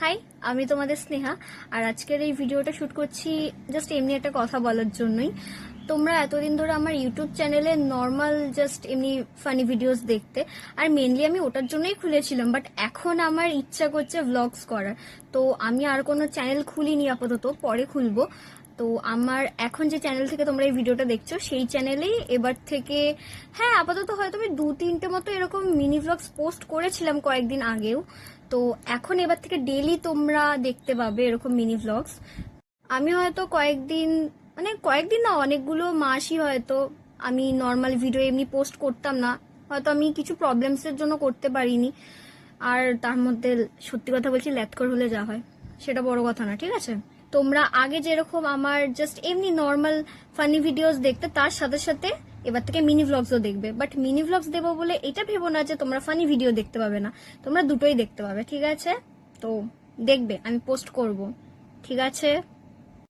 High, আমি তোমাদের স্নেহা। আর আজকের এই ভিডিওটা শুট করছি জাস্ট এমনি একটা কথা বলার জন্যই। তোমরা এতদিন ধরে আমার ইউটিউব চ্যানেলে নর্মাল জাস্ট এমনি ফানি ভিডিওস দেখতে, আর মেনলি আমি ওটার জন্যই খুলেছিলাম। বাট এখন আমার ইচ্ছা করছে ভ্লগস করার, তো আমি আর কোনো চ্যানেল খুলিনি আপাতত, পরে খুলবো। তো আমার এখন যে চ্যানেল থেকে তোমরা এই ভিডিওটা দেখছো সেই চ্যানেলেই এবার থেকে, হ্যাঁ আপাতত হয়তো আমি 2-3টে মতো এরকম মিনি ভ্লগস পোস্ট করেছিলাম কয়েকদিন আগেও। তো এখন এবার থেকে ডেইলি তোমরা দেখতে পাবে এরকম মিনি ভ্লগস। আমি হয়তো কয়েকদিন, মানে কয়েকদিন না, অনেকগুলো মাসই হয়তো আমি নর্মাল ভিডিও এমনি পোস্ট করতাম না। হয়তো আমি কিছু প্রবলেমসের জন্য করতে পারিনি। আর তার মধ্যে সত্যি কথা বলছি, ল্যাথকর হলে যা হয় সেটা বড় কথা না, ঠিক আছে? তোমরা আগে যেরকম আমার জাস্ট এমনি নর্মাল ফানি ভিডিওস দেখতে, তার সাথে সাথে এবার থেকে মিনি ভ্লগসও দেখবে। বাট মিনি ভ্লগস দেবো বলে এটা ভেবো না যে তোমরা ফানি ভিডিও দেখতে পাবে না, তোমরা দুটোই দেখতে পাবে, ঠিক আছে? তো দেখবে, আমি পোস্ট করব, ঠিক আছে?